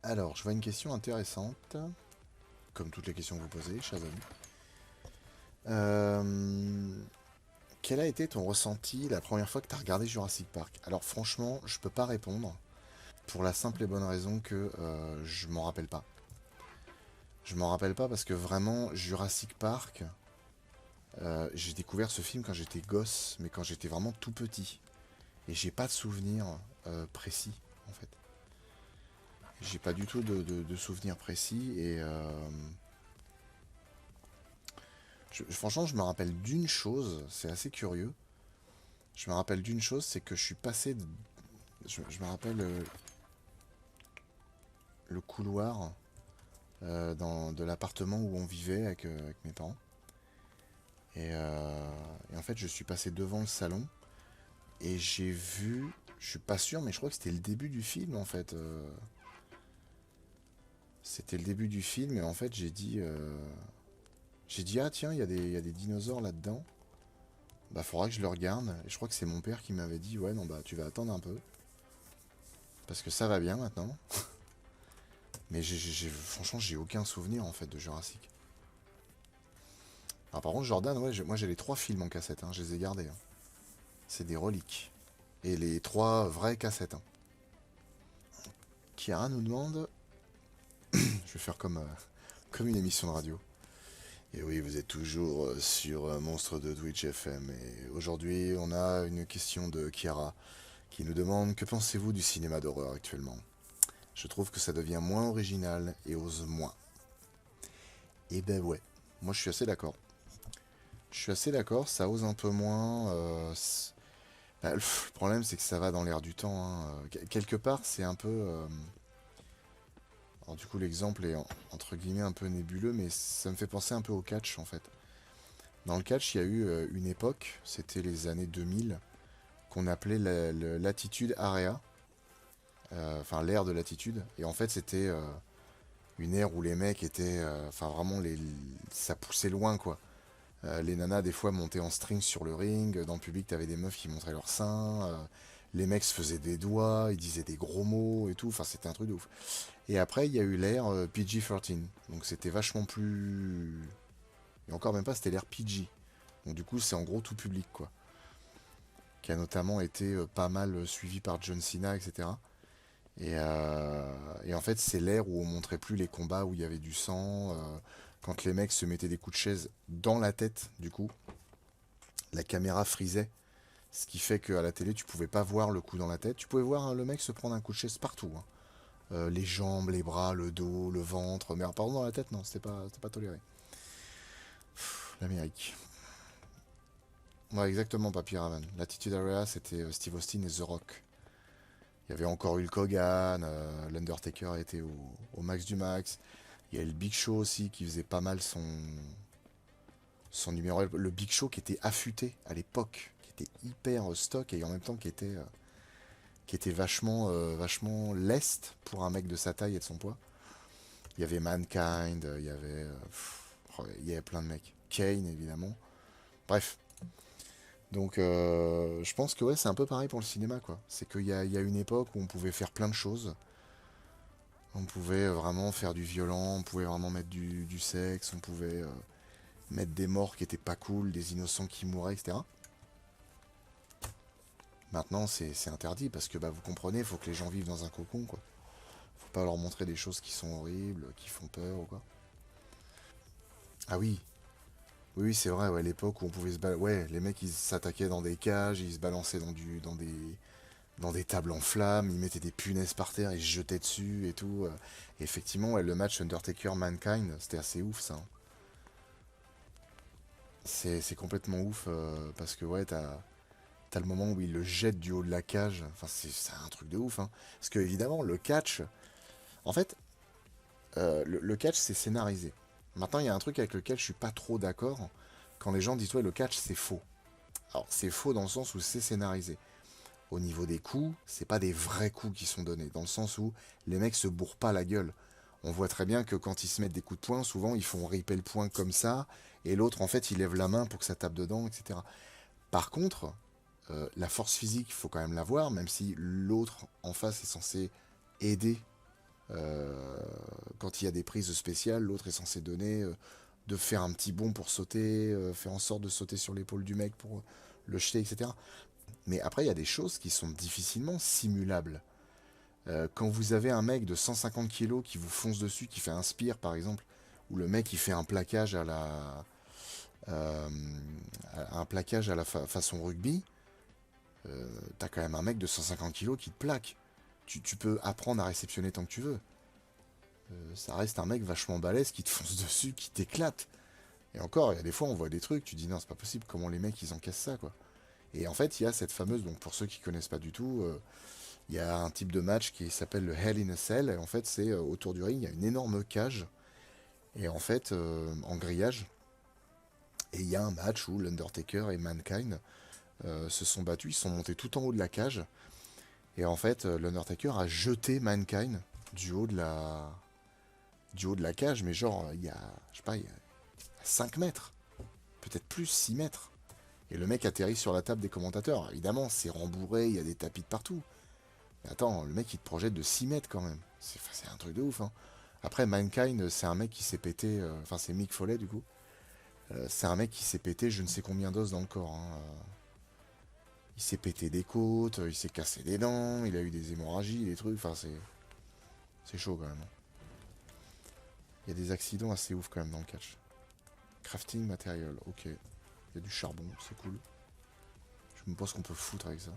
Alors, je vois une question intéressante, comme toutes les questions que vous posez, chers amis. Euh, Quel a été ton ressenti la première fois que tu as regardé Jurassic Park? Alors franchement, je peux pas répondre, pour la simple et bonne raison que je m'en rappelle pas. Je m'en rappelle pas parce que vraiment, Jurassic Park, j'ai découvert ce film quand j'étais gosse, mais quand j'étais vraiment tout petit. Et j'ai pas de souvenir précis, en fait. J'ai pas du tout de souvenirs précis et franchement, je me rappelle d'une chose, c'est assez curieux. Je me rappelle d'une chose, c'est que je suis passé. Je me rappelle le couloir de l'appartement où on vivait avec mes parents. Et en fait, je suis passé devant le salon et j'ai vu. Je suis pas sûr, mais je crois que c'était le début du film en fait. C'était le début du film et en fait, j'ai dit ah tiens, il y a des dinosaures là-dedans. Bah, faudra que je le regarde. Et je crois que c'est mon père qui m'avait dit ouais, non, bah, tu vas attendre un peu. Parce que ça va bien maintenant. Mais franchement, j'ai aucun souvenir en fait de Jurassic. Ah, par contre, Jordan, ouais, moi j'ai les trois films en cassette, hein, je les ai gardés, hein. C'est des reliques. Et les trois vraies cassettes, hein. Kiara nous demande, je vais faire comme une émission de radio. Et oui, vous êtes toujours sur Monstre de Twitch FM. Et aujourd'hui, on a une question de Kiara qui nous demande que pensez-vous du cinéma d'horreur actuellement? Je trouve que ça devient moins original et ose moins. Et ben ouais, moi je suis assez d'accord. Je suis assez d'accord, ça ose un peu moins. Bah, le problème, c'est que ça va dans l'air du temps, hein. Quelque part, c'est un peu. Alors, du coup, l'exemple est entre guillemets un peu nébuleux, mais ça me fait penser un peu au catch en fait. Dans le catch, il y a eu une époque, c'était les années 2000, qu'on appelait l'attitude area, enfin l'ère de l'attitude. Et en fait, c'était une ère où les mecs étaient. Enfin, vraiment, ça poussait loin quoi. Les nanas, des fois, montaient en string sur le ring. Dans le public, t'avais des meufs qui montraient leurs seins. Les mecs se faisaient des doigts, ils disaient des gros mots et tout. Enfin, c'était un truc de ouf. Et après, il y a eu l'ère PG-13. Donc, c'était vachement plus. Et encore même pas, c'était l'ère PG. Donc, du coup, c'est en gros tout public, quoi. Qui a notamment été pas mal suivi par John Cena, etc. Et en fait, c'est l'ère où on montrait plus les combats où il y avait du sang. Quand les mecs se mettaient des coups de chaise dans la tête, du coup, la caméra frisait. Ce qui fait qu'à la télé, tu pouvais pas voir le coup dans la tête. Tu pouvais voir hein, le mec se prendre un coup de chaise partout, hein. Les jambes, les bras, le dos, le ventre. Mais pardon, dans la tête, non, c'était pas toléré. L'Amérique. Ouais, exactement, Papy Raven. L'attitude area, c'était Steve Austin et The Rock. Il y avait encore Hulk Hogan, l'Undertaker était au max du max. Il y a le Big Show aussi qui faisait pas mal son numéro. Le Big Show qui était affûté à l'époque, qui était hyper stock et en même temps qui était vachement leste pour un mec de sa taille et de son poids. Il y avait Mankind, il y avait plein de mecs. Kane, évidemment. Bref. Donc, je pense que ouais, c'est un peu pareil pour le cinéma, quoi. C'est qu'il y a une époque où on pouvait faire plein de choses. On pouvait vraiment faire du violent, on pouvait vraiment mettre du sexe, on pouvait mettre des morts qui étaient pas cool, des innocents qui mouraient, etc. Maintenant, c'est interdit parce que bah, vous comprenez, il faut que les gens vivent dans un cocon, quoi. Faut pas leur montrer des choses qui sont horribles, qui font peur ou quoi. Ah oui, oui, oui, c'est vrai, ouais, l'époque où on pouvait ouais, les mecs ils s'attaquaient dans des cages, ils se balançaient dans des tables en flammes, ils mettaient des punaises par terre, ils se jetaient dessus et tout. Et effectivement, ouais, le match Undertaker-Mankind, c'était assez ouf ça, hein. C'est complètement ouf parce que ouais, t'as le moment où il le jette du haut de la cage. Enfin, c'est un truc de ouf, hein. Parce que évidemment, le catch, en fait, le catch c'est scénarisé. Maintenant, il y a un truc avec lequel je suis pas trop d'accord quand les gens disent ouais, le catch c'est faux. Alors, c'est faux dans le sens où c'est scénarisé. Au niveau des coups, c'est pas des vrais coups qui sont donnés, dans le sens où les mecs se bourrent pas la gueule. On voit très bien que quand ils se mettent des coups de poing, souvent ils font ripper le poing comme ça, et l'autre en fait il lève la main pour que ça tape dedans, etc. Par contre, la force physique, il faut quand même l'avoir, même si l'autre en face est censé aider Euh, Quand il y a des prises spéciales, l'autre est censé donner de faire un petit bond pour sauter, faire en sorte de sauter sur l'épaule du mec pour le jeter, etc. Mais après, il y a des choses qui sont difficilement simulables. Quand vous avez un mec de 150 kilos qui vous fonce dessus, qui fait un spear par exemple, ou le mec qui fait un plaquage à la, euh, un plaquage à la façon rugby, t'as quand même un mec de 150 kilos qui te plaque. Tu peux apprendre à réceptionner tant que tu veux. Ça reste un mec vachement balèze qui te fonce dessus, qui t'éclate. Et encore, il y a des fois on voit des trucs, tu dis non, c'est pas possible, comment les mecs ils encaissent ça quoi. Et en fait, il y a cette fameuse, donc pour ceux qui connaissent pas du tout, il y a un type de match qui s'appelle le Hell in a Cell. Et en fait, c'est autour du ring, il y a une énorme cage. Et en fait, en grillage. Et il y a un match où l'Undertaker et Mankind se sont battus. Ils sont montés tout en haut de la cage. Et en fait, l'Undertaker a jeté Mankind du haut de la cage. Mais genre, il y a, je sais pas, il y a 5 mètres. Peut-être plus, 6 mètres. Et le mec atterrit sur la table des commentateurs. Évidemment, c'est rembourré, il y a des tapis de partout. Mais attends, le mec il te projette de 6 mètres quand même. C'est un truc de ouf, hein. Après, Mankind, c'est un mec qui s'est pété. Enfin, c'est Mick Foley du coup. C'est un mec qui s'est pété je ne sais combien d'os dans le corps, hein. Il s'est pété des côtes, il s'est cassé des dents, il a eu des hémorragies, des trucs. Enfin, c'est chaud quand même, hein. Il y a des accidents assez ouf quand même dans le catch. Crafting matériel, ok. Il y a du charbon, c'est cool. Je me pose qu'on peut foutre avec ça.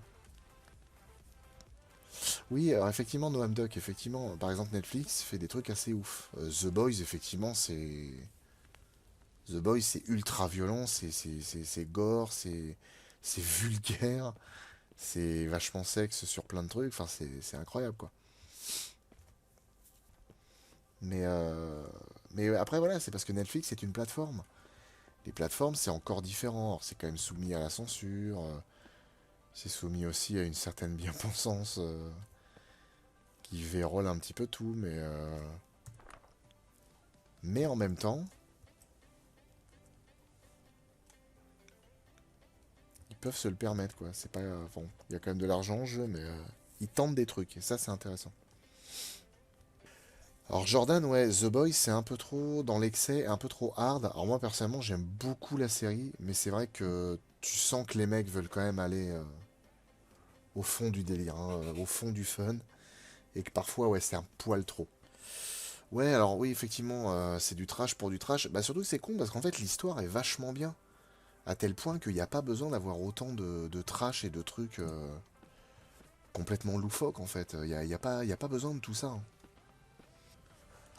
Oui, alors effectivement, Noam Doc, effectivement, par exemple Netflix fait des trucs assez ouf. The Boys, effectivement, c'est. The Boys, c'est ultra violent, c'est gore, c'est vulgaire, c'est vachement sexe sur plein de trucs, enfin, c'est incroyable, quoi. Mais, euh, mais après, voilà, c'est parce que Netflix est une plateforme. Les plateformes, c'est encore différent. Alors, c'est quand même soumis à la censure, c'est soumis aussi à une certaine bien-pensance qui vérole un petit peu tout, mais en même temps, ils peuvent se le permettre, quoi. C'est pas. Bon, il y a quand même de l'argent en jeu, mais ils tentent des trucs, et ça, c'est intéressant. Alors, Jordan, ouais, The Boys, c'est un peu trop dans l'excès, un peu trop hard. Alors, moi, personnellement, j'aime beaucoup la série, mais c'est vrai que tu sens que les mecs veulent quand même aller au fond du délire, hein, au fond du fun, et que parfois, ouais, c'est un poil trop. Ouais, alors oui, effectivement, c'est du trash pour du trash. Bah, surtout, c'est con, parce qu'en fait, l'histoire est vachement bien. À tel point qu'il n'y a pas besoin d'avoir autant de trash et de trucs complètement loufoques en fait. Il y a pas besoin de tout ça, hein.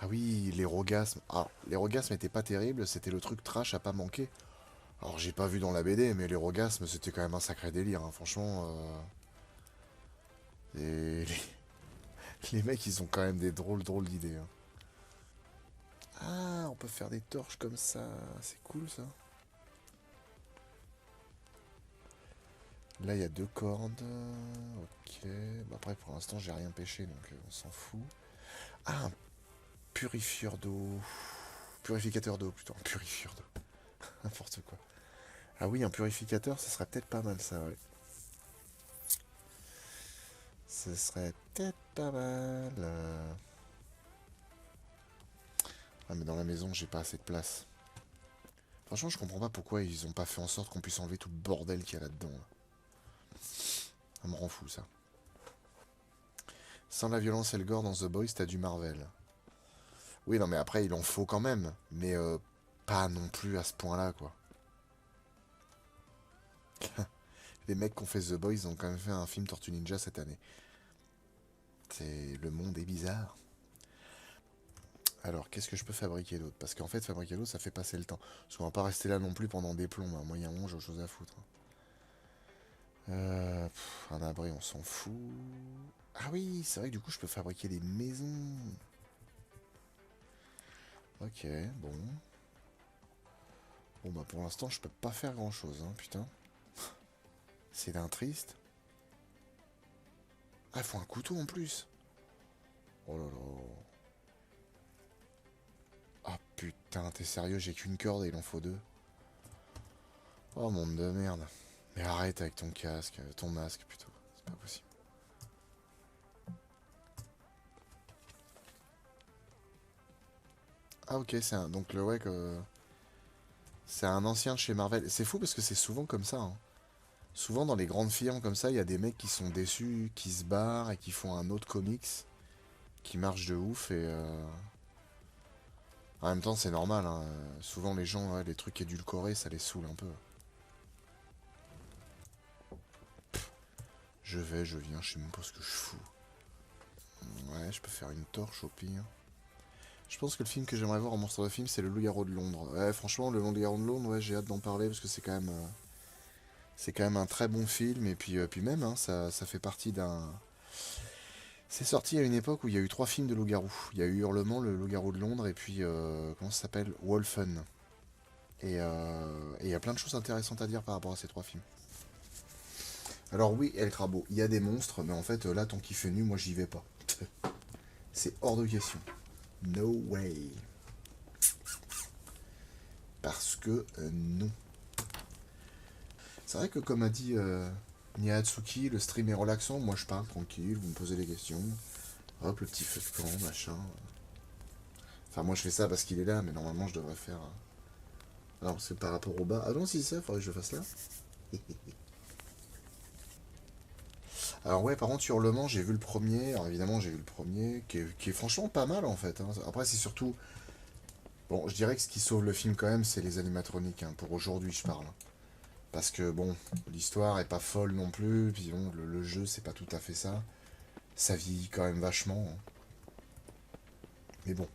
Ah oui, l'érogasme. Ah, l'érogasme était pas terrible, c'était le truc trash à pas manquer. Alors j'ai pas vu dans la BD, mais l'érogasme c'était quand même un sacré délire, hein. Franchement, les mecs ils ont quand même des drôles d'idées, hein. Ah, on peut faire des torches comme ça, c'est cool ça. Là il y a 2 cordes. Ok. Bah, après pour l'instant j'ai rien pêché donc on s'en fout. Ah, un purifieur d'eau. Purificateur d'eau plutôt. Un purifieur d'eau. N'importe quoi. Ah oui, un purificateur, ça serait peut-être pas mal ça, ouais. Ce serait peut-être pas mal. Ah, mais dans la maison, j'ai pas assez de place. Franchement, je comprends pas pourquoi ils ont pas fait en sorte qu'on puisse enlever tout le bordel qu'il y a là-dedans, là. Ça me rend fou, ça. Sans la violence et le gore dans The Boys, t'as du Marvel. Oui, non, mais après, il en faut quand même. Mais pas non plus à ce point-là, quoi. Les mecs qui ont fait The Boys ont quand même fait un film Tortue Ninja cette année. C'est Le monde est bizarre. Alors, qu'est-ce que je peux fabriquer d'autre? Parce qu'en fait, fabriquer d'autre, ça fait passer le temps. Parce qu'on va pas rester là non plus pendant des plombs, hein. Moi, il y a un moment, j'ai autre chose à foutre, hein. Un abri, on s'en fout. Ah oui, c'est vrai que du coup, je peux fabriquer des maisons. Ok, bon. Bon, bah pour l'instant, je peux pas faire grand-chose, hein, putain. C'est d'un triste. Ah, il faut un couteau en plus. Oh là là. Ah putain, t'es sérieux, j'ai qu'une corde et il en faut deux. Oh, monde de merde. Mais arrête avec ton casque, ton masque plutôt. C'est pas possible. Ah ok, c'est un... Donc le ouais, que... c'est un ancien de chez Marvel. C'est fou parce que c'est souvent comme ça, hein. Souvent dans les grandes firmes comme ça, il y a des mecs qui sont déçus, qui se barrent et qui font un autre comics qui marche de ouf et... En même temps c'est normal, hein. Souvent les gens, ouais, les trucs édulcorés, ça les saoule un peu. Je viens, je sais même pas ce que je fous. Ouais, je peux faire une torche au pire. Je pense que le film que j'aimerais voir en monstre de film, c'est le Loup-garou de Londres. Ouais, franchement, le Loup-garou de Londres, ouais, j'ai hâte d'en parler parce que c'est quand même un très bon film. Et puis même, hein, ça fait partie d'un. C'est sorti à une époque où il y a eu trois films de loup-garou. Il y a eu Hurlement, le Loup-garou de Londres, et puis comment ça s'appelle, Wolfen. Et il y a plein de choses intéressantes à dire par rapport à ces trois films. Alors oui, El Crabo, il y a des monstres, mais en fait, là, ton kiff est nu, moi, j'y vais pas. C'est hors de question. No way. Parce que non. C'est vrai que comme a dit Nia Hatsuki, le stream est relaxant, moi je parle tranquille, vous me posez des questions. Hop, le petit feu de camp, machin. Enfin moi je fais ça parce qu'il est là, mais normalement je devrais faire... Alors c'est par rapport au bas. Ah non si c'est ça, faudrait que je le fasse là. Alors ouais, par contre sur Le Mans, j'ai vu le premier. Alors évidemment j'ai vu le premier, qui est franchement pas mal en fait, hein. Après c'est surtout... Bon, je dirais que ce qui sauve le film quand même, c'est les animatroniques, hein. Pour aujourd'hui je parle. Parce que bon, l'histoire est pas folle non plus, puis bon, le jeu c'est pas tout à fait ça. Ça vieillit quand même vachement, hein. Mais bon,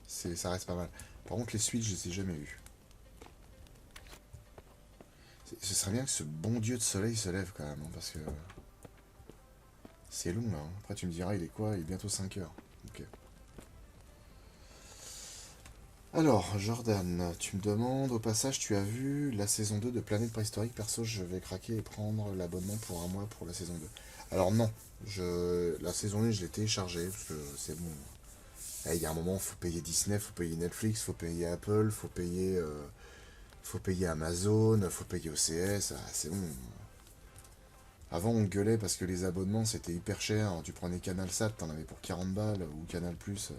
ça reste pas mal. Par contre, les suites, je les ai jamais eues. Ce serait bien que ce bon dieu de soleil se lève quand même, hein, parce que c'est long là, hein. Après, tu me diras, il est quoi? Il est bientôt 5 heures. Ok. Alors, Jordan, tu me demandes, au passage, tu as vu la saison 2 de Planète Préhistorique? Perso, je vais craquer et prendre l'abonnement pour un mois pour la saison 2. Alors non, la saison 1, je l'ai téléchargée, parce que c'est bon. Il y a un moment, faut payer Disney, faut payer Netflix, faut payer Apple, faut payer Amazon, faut payer OCS, ah, c'est bon. Avant, on gueulait parce que les abonnements c'était hyper cher. Tu prenais CanalSat, t'en avais pour 40 balles, ou Canal Plus.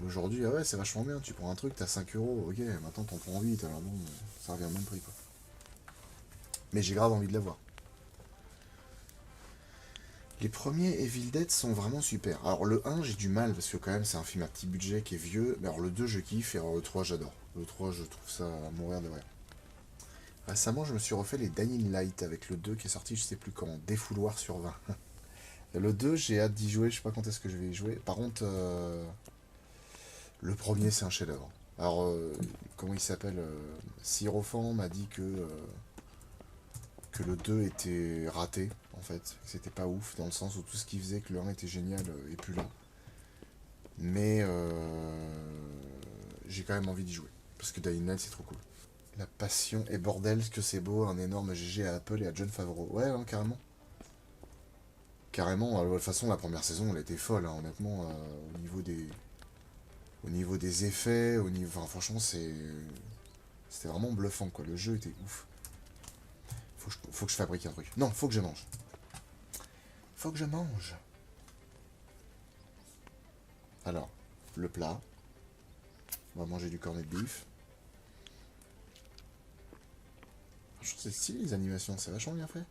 Aujourd'hui, ah ouais, c'est vachement bien. Tu prends un truc, t'as 5 euros, ok, maintenant t'en prends 8, alors bon, ça revient au même prix quoi. Mais j'ai grave envie de l'avoir. Les premiers Evil Dead sont vraiment super. Alors le un j'ai du mal parce que quand même c'est un film à petit budget qui est vieux. Mais alors le 2 je kiffe et alors le 3 j'adore. Le 3 je trouve ça à mourir de rire. Récemment je me suis refait les Dying Light avec le 2 qui est sorti je sais plus quand. Défouloir sur 20. Le 2 j'ai hâte d'y jouer, je sais pas quand est-ce que je vais y jouer. Par contre le premier c'est un chef-d'œuvre. Alors comment il s'appelle Sirofan m'a dit que le 2 était raté, en fait. Que c'était pas ouf, dans le sens où tout ce qu'il faisait, que le 1 était génial, et plus là. Mais j'ai quand même envie d'y jouer. Parce que Dying Light, c'est trop cool. La passion et bordel, ce que c'est beau, un énorme GG à Apple et à John Favreau. Ouais, hein, carrément. Carrément, de toute façon, la première saison, elle était folle, hein, honnêtement, au niveau des effets, au niveau... Enfin, franchement, c'était vraiment bluffant, quoi. Le jeu était ouf. Faut que je fabrique un truc. Non, faut que je mange. Faut que je mange. Alors, le plat. On va manger du cornet de beef. Je trouve que c'est stylé les animations, c'est vachement bien fait.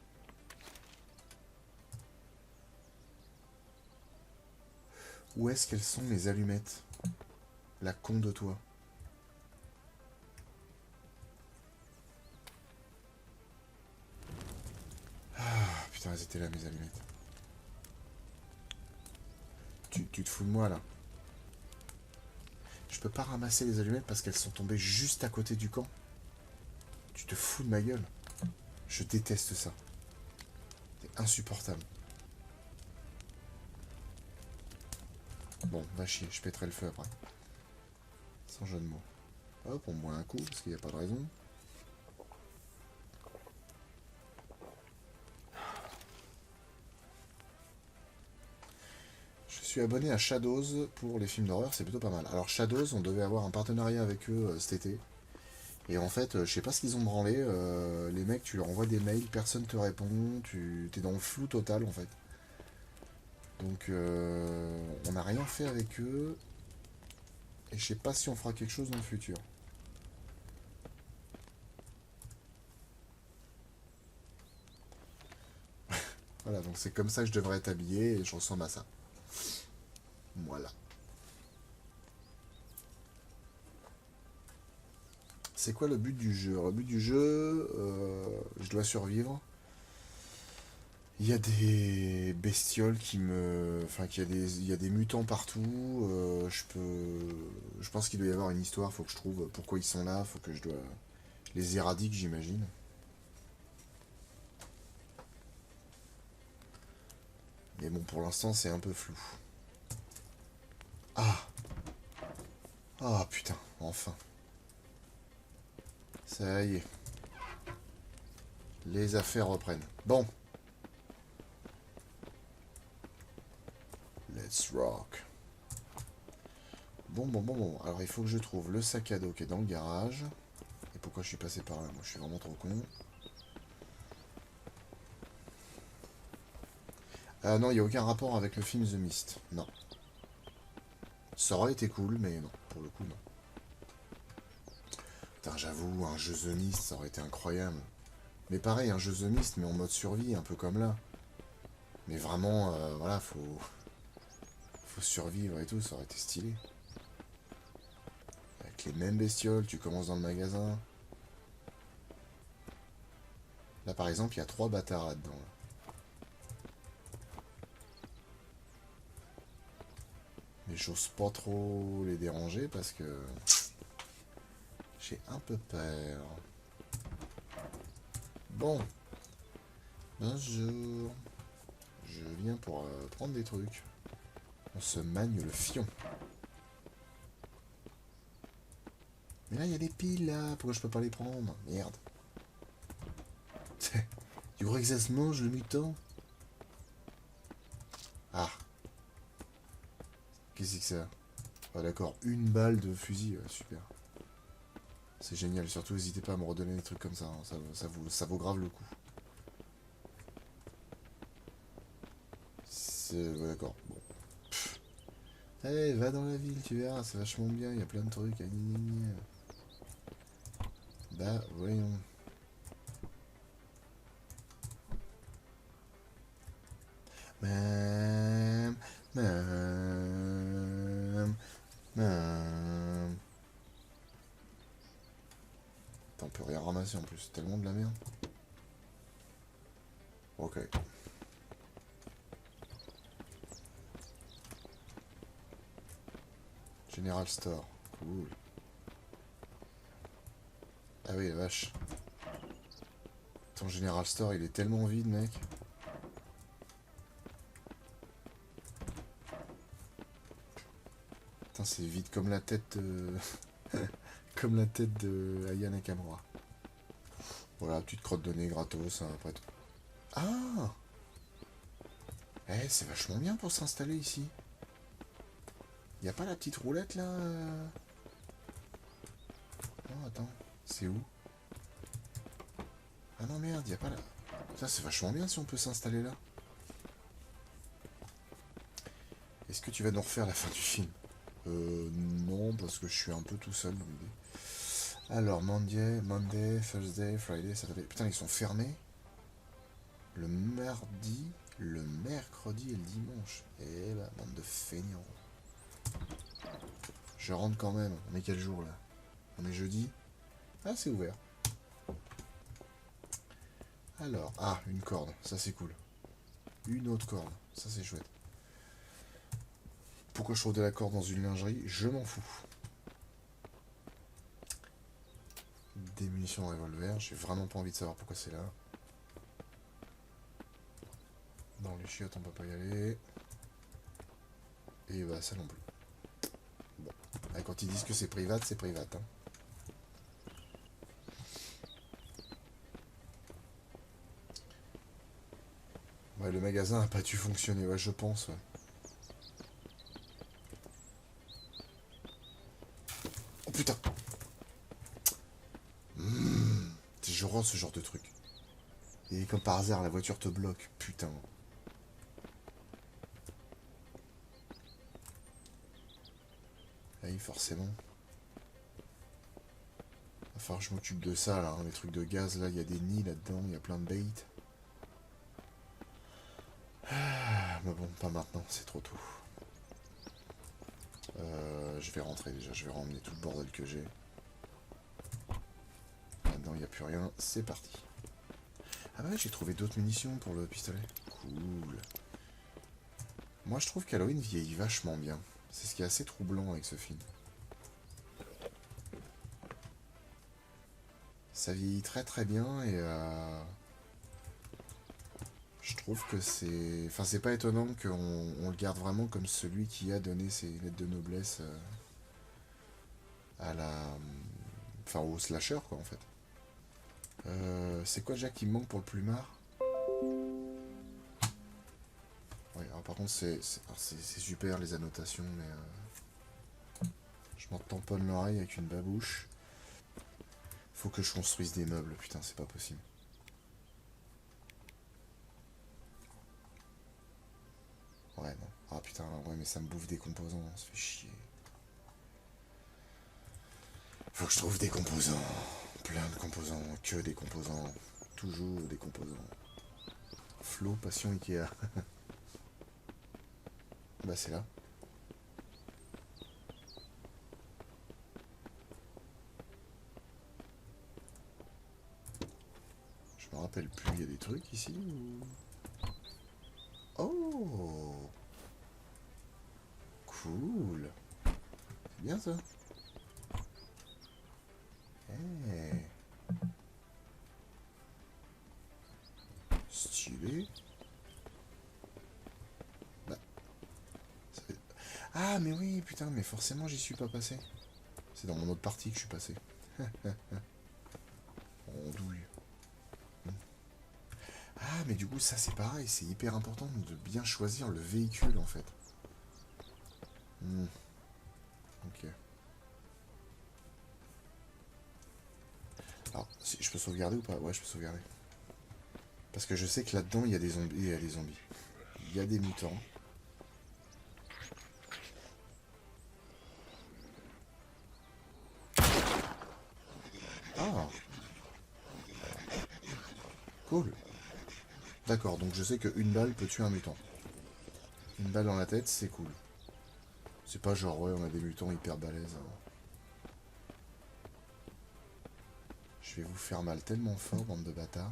Où est-ce qu'elles sont les allumettes? La con de toi. Ah putain, elles étaient là mes allumettes. Tu te fous de moi là. Je peux pas ramasser les allumettes parce qu'elles sont tombées juste à côté du camp. Tu te fous de ma gueule. Je déteste ça. C'est insupportable. Bon, va chier, je pèterai le feu après. Sans jeu de mots. Hop, on boit un coup parce qu'il n'y a pas de raison. Je suis abonné à Shadows pour les films d'horreur, c'est plutôt pas mal. Alors Shadows, on devait avoir un partenariat avec eux cet été. Et en fait, je sais pas ce qu'ils ont branlé. Les mecs, tu leur envoies des mails, personne te répond, tu t'es dans le flou total en fait. Donc on n'a rien fait avec eux. Et je sais pas si on fera quelque chose dans le futur. Voilà, donc c'est comme ça que je devrais être habillé et je ressemble à ça. Voilà. C'est quoi le but du jeu? Le but du jeu, je dois survivre. Il y a des bestioles qui me... Enfin, il y a des mutants partout. Je pense qu'il doit y avoir une histoire. Faut que je trouve pourquoi ils sont là. Faut que je dois les éradique, j'imagine. Mais bon, pour l'instant, c'est un peu flou. Ah! Ah, putain, enfin. Ça y est. Les affaires reprennent. Bon. Let's rock. Bon. Alors, il faut que je trouve le sac à dos qui est dans le garage. Et pourquoi je suis passé par là? Moi, je suis vraiment trop con. Ah non, il n'y a aucun rapport avec le film The Mist. Non. Ça aurait été cool, mais non. Pour le coup, non. Putain, j'avoue, un jeu The Mist, ça aurait été incroyable. Mais pareil, un jeu The Mist, mais en mode survie, un peu comme là. Mais vraiment, voilà, faut survivre et tout, ça aurait été stylé. Avec les mêmes bestioles, tu commences dans le magasin. Là, par exemple, il y a 3 bâtards là-dedans. Mais j'ose pas trop les déranger parce que j'ai un peu peur. Bon, bonjour. Je viens pour prendre des trucs. On se magne le fion. Mais là, il y a des piles, là. Pourquoi je peux pas les prendre? Merde. Tu crois que ça se mange, le mutant? Ah. Qu'est-ce que c'est que ça? Ah, d'accord. Une balle de fusil. Ouais, super. C'est génial. Surtout, n'hésitez pas à me redonner des trucs comme ça. Hein. Ça vaut grave le coup. Ouais, d'accord. Bon. Eh, va dans la ville, tu verras. C'est vachement bien. Il y a plein de trucs. Bah, voyons. Mam, mam, mam. Putain, on peut rien ramasser en plus, c'est tellement de la merde. Ok. General Store, cool. Ah oui, la vache. Ton General Store, il est tellement vide, mec. Putain, c'est vide comme la tête de... comme la tête de Aya Nakamura. Voilà, petite crotte de nez gratos, hein, après tout. Ah! Eh, c'est vachement bien pour s'installer ici. Y a pas la petite roulette, là? Non, attends. C'est où? Ah non, merde, y a pas la... Ça, c'est vachement bien si on peut s'installer là. Est-ce que tu vas nous refaire la fin du film? Non, parce que je suis un peu tout seul dans l'idée. Alors, Monday, Thursday, Friday, Saturday... Putain, ils sont fermés. Le mardi, le mercredi et le dimanche. Eh bah, bande de feignants. Je rentre quand même. On est quel jour, là? On est jeudi? Ah, c'est ouvert. Alors, ah, une corde. Ça, c'est cool. Une autre corde. Ça, c'est chouette. Pourquoi je trouve de la corde dans une lingerie? Je m'en fous. Des munitions de revolver. J'ai vraiment pas envie de savoir pourquoi c'est là. Dans les chiottes, on peut pas y aller. Et bah, ça non plus. Bon. Ah, quand ils disent que c'est private, c'est private. Hein. Ouais, le magasin a pas dû fonctionner, ouais, je pense, ouais. Oh putain! Je rends ce genre de truc. Et comme par hasard, la voiture te bloque. Putain. Oui, forcément. Va falloir que je m'occupe de ça, là. Hein. Les trucs de gaz, là, il y a des nids là-dedans, il y a plein de bait. Ah, mais bon, pas maintenant, c'est trop tôt. Je vais rentrer déjà, je vais ramener tout le bordel que j'ai. Là-dedans, il n'y a plus rien, c'est parti. Ah bah ouais, j'ai trouvé d'autres munitions pour le pistolet. Cool. Moi, je trouve qu'Halloween vieillit vachement bien. C'est ce qui est assez troublant avec ce film. Ça vieillit très très bien et je trouve que c'est... Enfin, c'est pas étonnant qu'on le garde vraiment comme celui qui a donné ses lettres de noblesse à la... Enfin, au slasher, quoi, en fait. C'est quoi déjà qui me manque pour le plumard? Oui, alors par contre, c'est super les annotations, mais je m'en tamponne l'oreille avec une babouche. Faut que je construise des meubles, putain, c'est pas possible. Ouais, non. Ah putain, ouais, mais ça me bouffe des composants, ça fait chier. Faut que je trouve des composants. Plein de composants, que des composants. Toujours des composants. Flo, passion Ikea. Bah c'est là. Je me rappelle plus, il y a des trucs ici ou... Oh, cool. C'est bien ça. Hey. Stylé. Bah, ça- ah mais oui, putain, mais forcément j'y suis pas passé. C'est dans mon autre partie que je suis passé. On douille. Ah mais du coup ça c'est pareil, c'est hyper important de bien choisir le véhicule en fait. Hmm, ok. Alors, si je peux sauvegarder ou pas? Ouais, je peux sauvegarder. Parce que je sais que là-dedans, il y a des zombies. Il y a des zombies. Il y a des mutants. Ah, cool. D'accord, donc je sais qu'une balle peut tuer un mutant. Une balle dans la tête, c'est cool. C'est pas genre, ouais, on a des mutants hyper balèzes. Je vais vous faire mal tellement fort, bande de bâtards.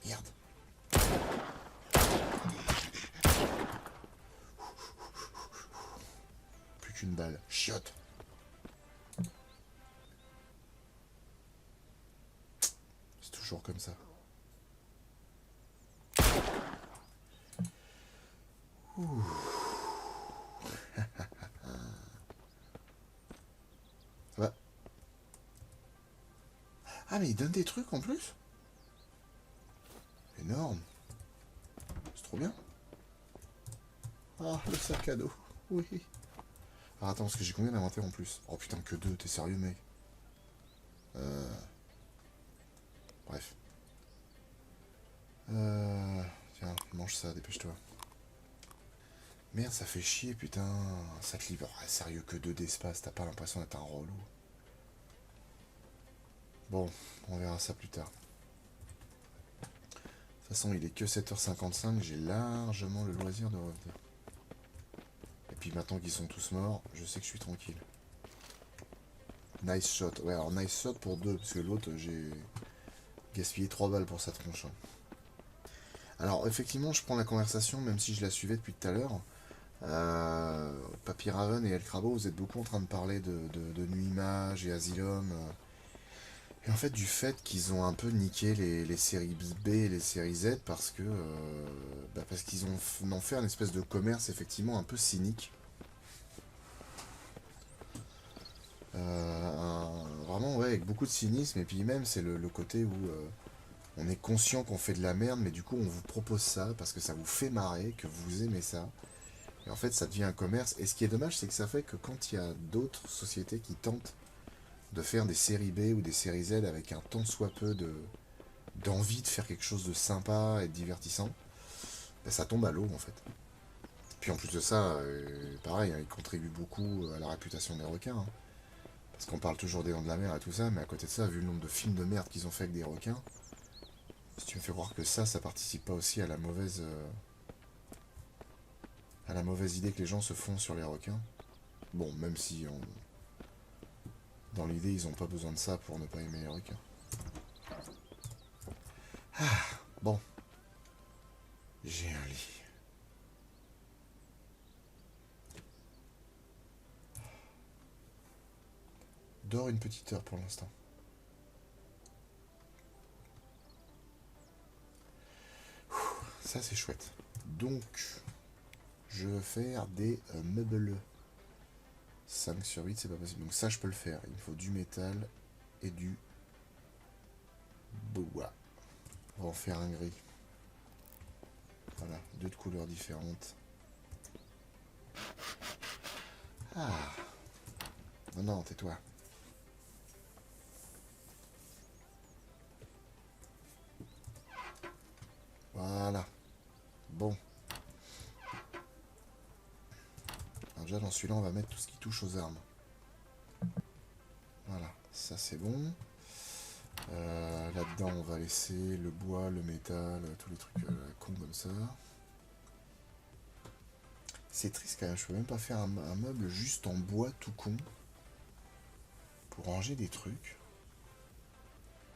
Merde. Plus qu'une balle. Chiotte. C'est toujours comme ça. Ouh. Bah. Ah, mais il donne des trucs en plus? Énorme. C'est trop bien. Ah, le sac à dos. Oui. Alors attends, parce que j'ai combien d'inventaire en plus? Oh putain, que deux, t'es sérieux, mec? Bref. Tiens, mange ça, dépêche-toi. Merde, ça fait chier, putain. Ça te livre. Ah, sérieux, que deux d'espace, t'as pas l'impression d'être un relou. Bon, on verra ça plus tard. De toute façon, il est que 7h55, j'ai largement le loisir de revenir. Et puis maintenant qu'ils sont tous morts, je sais que je suis tranquille. Nice shot. Ouais, alors nice shot pour deux, parce que l'autre, j'ai gaspillé 3 balles pour sa tronche. Hein. Alors, effectivement, je prends la conversation, même si je la suivais depuis tout à l'heure. Papy Raven et El Crabo, vous êtes beaucoup en train de parler de Nuit-Image et Asylum. Et en fait, du fait qu'ils ont un peu niqué les séries B et les séries Z parce qu'ils ont fait un espèce de commerce effectivement un peu cynique. Vraiment, ouais, avec beaucoup de cynisme. Et puis même, c'est le côté où on est conscient qu'on fait de la merde, mais du coup, on vous propose ça parce que ça vous fait marrer, que vous aimez ça. Et en fait, ça devient un commerce. Et ce qui est dommage, c'est que ça fait que quand il y a d'autres sociétés qui tentent de faire des séries B ou des séries Z avec un tant soit peu de d'envie de faire quelque chose de sympa et de divertissant, ben, ça tombe à l'eau en fait. Puis en plus de ça, pareil, hein, il contribue beaucoup à la réputation des requins, hein. Parce qu'on parle toujours des dents de la mer et tout ça, mais à côté de ça, vu le nombre de films de merde qu'ils ont fait avec des requins, si tu me fais croire que ça participe pas aussi à la mauvaise idée que les gens se font sur les requins. Bon, même si dans l'idée, ils ont pas besoin de ça pour ne pas aimer les requins. Bon, j'ai un lit. Dors une petite heure pour l'instant. Ça, c'est chouette. Donc, je veux faire des meubles. 5 sur 8, c'est pas possible. Donc ça, je peux le faire. Il me faut du métal et du bois. On va en faire un gris. Voilà, deux de couleurs différentes. Ah, non, non, tais-toi. Voilà. Bon. Alors déjà, dans celui-là, on va mettre tout ce qui touche aux armes. Voilà, ça c'est bon. Là-dedans, on va laisser le bois, le métal, tous les trucs cons comme ça. C'est triste quand même, je peux même pas faire un meuble juste en bois tout con pour ranger des trucs.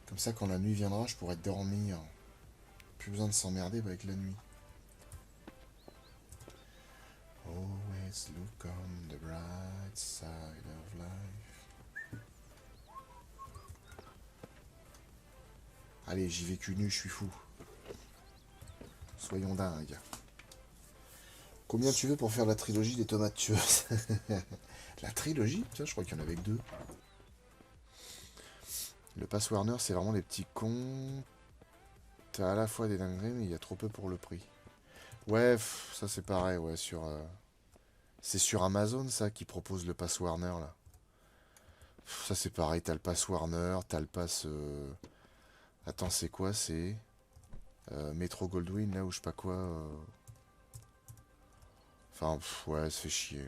Comme ça, quand la nuit viendra, je pourrais dormir. Plus besoin de s'emmerder avec la nuit. Always look on the bright side of life. Allez, j'y vais cul nu, je suis fou. Soyons dingues. Combien tu veux pour faire la trilogie des tomates tueuses? La trilogie? Tiens, je crois qu'il y en avait que deux. Le Pass Warner, c'est vraiment des petits cons. T'as à la fois des dingueries, mais il y a trop peu pour le prix. Ouais, ça c'est pareil, ouais, c'est sur Amazon, ça, qui propose le Pass Warner, là. Ça c'est pareil, t'as le Pass Warner, t'as le Pass... Attends, c'est quoi? C'est... Metro Goldwyn, là, ou je sais pas quoi... Enfin, ouais, ça fait chier.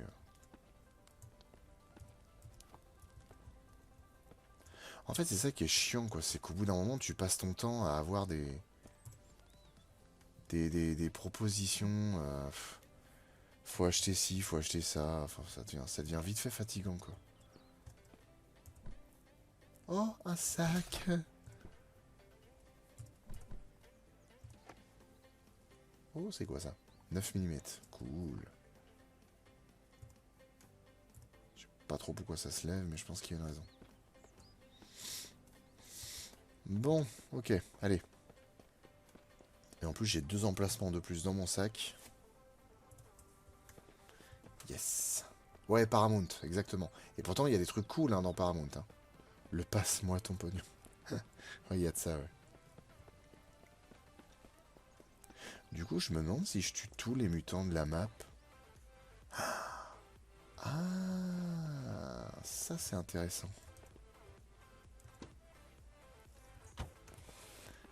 En fait, c'est ça qui est chiant, quoi. C'est qu'au bout d'un moment, tu passes ton temps à avoir des propositions. Faut acheter ci, faut acheter ça. Enfin, ça devient vite fait fatigant, quoi. Oh, un sac. Oh, c'est quoi ça? 9 mm. Cool. Je sais pas trop pourquoi ça se lève, mais je pense qu'il y a une raison. Bon, ok, allez. Et en plus, j'ai 2 emplacements de plus dans mon sac. Yes. Ouais, Paramount, exactement. Et pourtant, il y a des trucs cool hein, dans Paramount. Hein. Le passe-moi ton pognon. Ouais, il y a de ça, ouais. Du coup, je me demande si je tue tous les mutants de la map. Ah, ça c'est intéressant.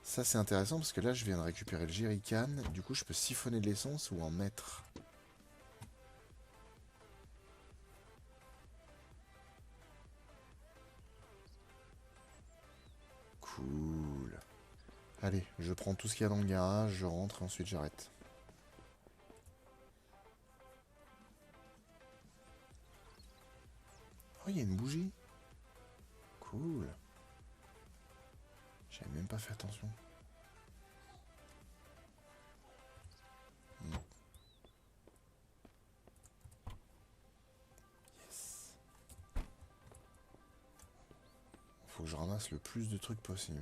Ça c'est intéressant parce que là je viens de récupérer le jerrycan. Du coup je peux siphonner de l'essence ou en mettre. Cool. Allez, je prends tout ce qu'il y a dans le garage, je rentre et ensuite j'arrête. Oh, il y a une bougie. Cool. J'avais même pas fait attention. Yes. Faut que je ramasse le plus de trucs possible.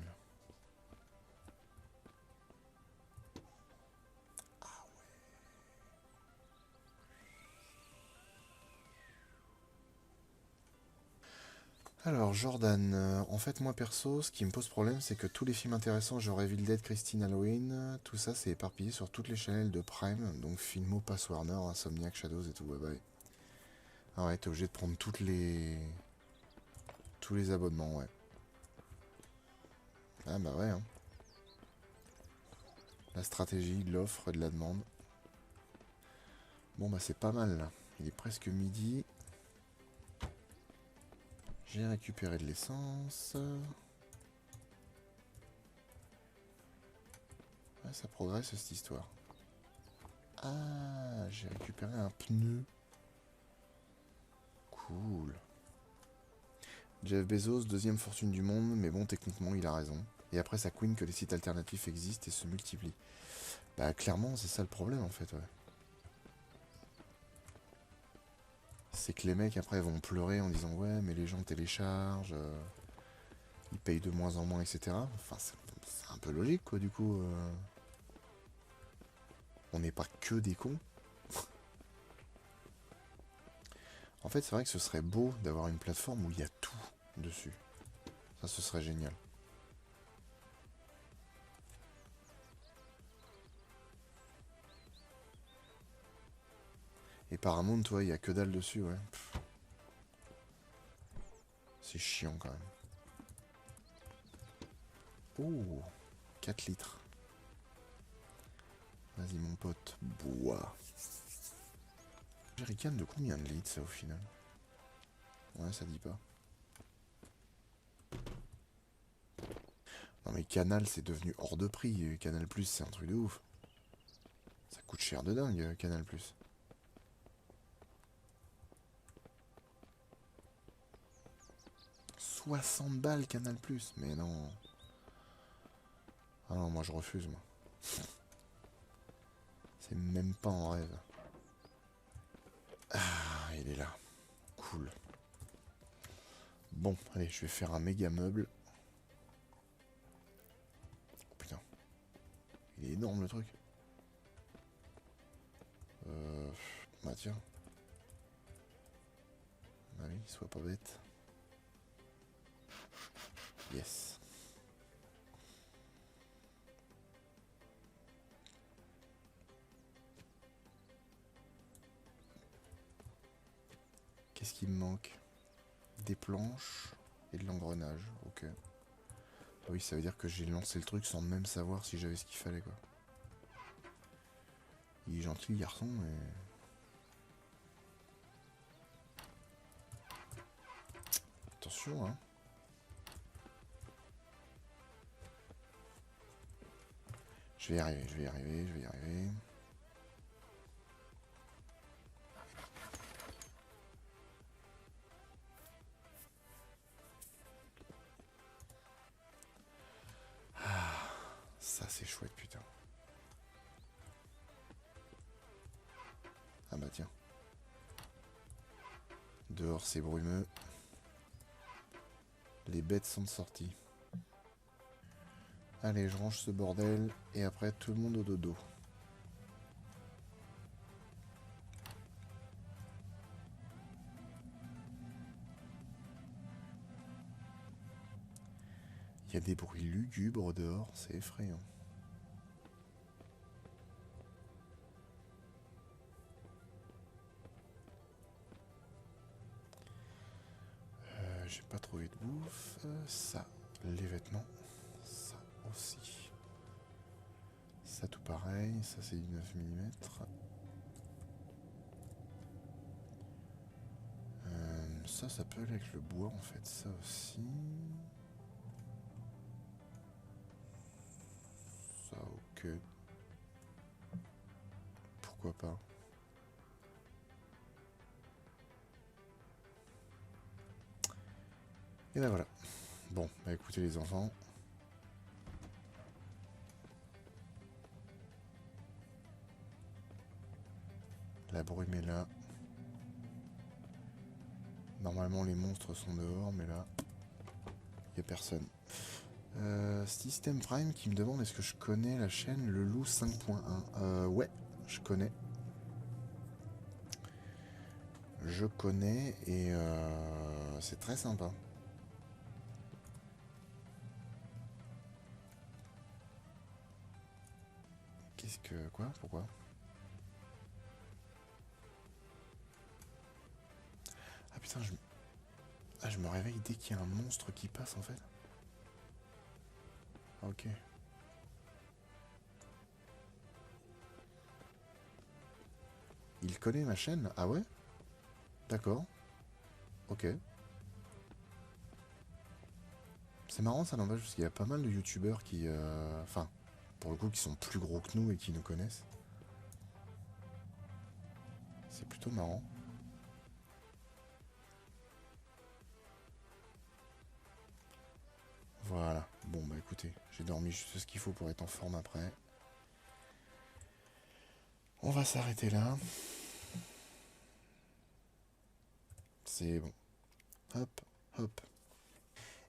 Alors Jordan, en fait moi perso, ce qui me pose problème, c'est que tous les films intéressants, genre Evil Dead, Christine Halloween, tout ça c'est éparpillé sur toutes les chaînes de Prime, donc Filmo, Pass Warner, Insomniac, Shadows et tout, ouais bah ouais. Ah ouais, t'es obligé de prendre tous les abonnements, ouais. Ah bah ouais, hein. La stratégie, l'offre et de la demande. Bon bah c'est pas mal là. Il est presque midi. J'ai récupéré de l'essence. Ouais, ça progresse cette histoire. Ah, j'ai récupéré un pneu. Cool. Jeff Bezos, deuxième fortune du monde, mais bon, techniquement, il a raison. Et après, ça couine que les sites alternatifs existent et se multiplient. Bah, clairement, c'est ça le problème, en fait, ouais. C'est que les mecs, après, vont pleurer en disant « Ouais, mais les gens téléchargent, ils payent de moins en moins, etc. » Enfin, c'est un peu logique, quoi, du coup. On n'est pas que des cons. En fait, c'est vrai que ce serait beau d'avoir une plateforme où il y a tout dessus. Ça, ce serait génial. Et Paramount, toi, il y a que dalle dessus, ouais. C'est chiant, quand même. Oh, 4 litres. Vas-y, mon pote, bois. Jerrycan de combien de litres, ça, au final? Ouais, ça dit pas. Non, mais Canal, c'est devenu hors de prix. Canal+, c'est un truc de ouf. Ça coûte cher de dingue, Canal+. 60 balles, Canal+. Mais non. Ah non, moi, je refuse, moi. C'est même pas en rêve. Ah, il est là. Cool. Bon, allez, je vais faire un méga meuble. Oh, putain. Il est énorme, le truc. Bah tiens. Bah oui, sois pas bête. Yes. Qu'est-ce qui me manque? Des planches et de l'engrenage. Ok. Ah oui, ça veut dire que j'ai lancé le truc sans même savoir si j'avais ce qu'il fallait, quoi. Il est gentil, le garçon, mais... Attention, hein. Je vais y arriver, je vais y arriver, je vais y arriver. Ça, c'est chouette, putain. Ah bah tiens. Dehors, c'est brumeux. Les bêtes sont sorties. Allez, je range ce bordel. Et après, tout le monde au dodo. Il y a des bruits lugubres dehors, c'est effrayant. J'ai pas trouvé de bouffe. Ça, les vêtements. Ça aussi. Ça tout pareil. Ça c'est du 9 mm. Ça peut aller avec le bois en fait. Ça aussi. Ça ok. Pourquoi pas. Et ben voilà. Bon, bah écoutez les enfants. La brume est là. Normalement les monstres sont dehors, mais là, il n'y a personne. System Prime qui me demande est-ce que je connais la chaîne Le Loup 5.1. Ouais, je connais. Je connais et c'est très sympa. Qu'est-ce que... Quoi? Pourquoi? Ah putain, je me réveille dès qu'il y a un monstre qui passe en fait. Ok. Il connaît ma chaîne? Ah ouais? D'accord. Ok. C'est marrant ça n'empêche parce qu'il y a pas mal de youtubeurs qui... Enfin, pour le coup, qui sont plus gros que nous et qui nous connaissent. C'est plutôt marrant. Voilà. Bon bah écoutez, j'ai dormi juste ce qu'il faut pour être en forme après. On va s'arrêter là. C'est bon. Hop, hop.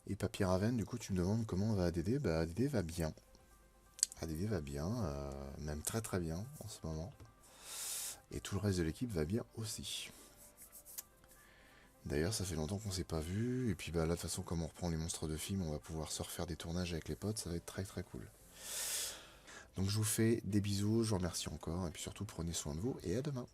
Et Papy Raven, du coup, tu me demandes comment va ADD? Bah ADD va bien. ADD va bien, même très très bien en ce moment. Et tout le reste de l'équipe va bien aussi. D'ailleurs, ça fait longtemps qu'on s'est pas vu. Et puis bah là, de toute façon, comme on reprend les monstres de film, on va pouvoir se refaire des tournages avec les potes. Ça va être très très cool. Donc je vous fais des bisous, je vous remercie encore. Et puis surtout, prenez soin de vous et à demain.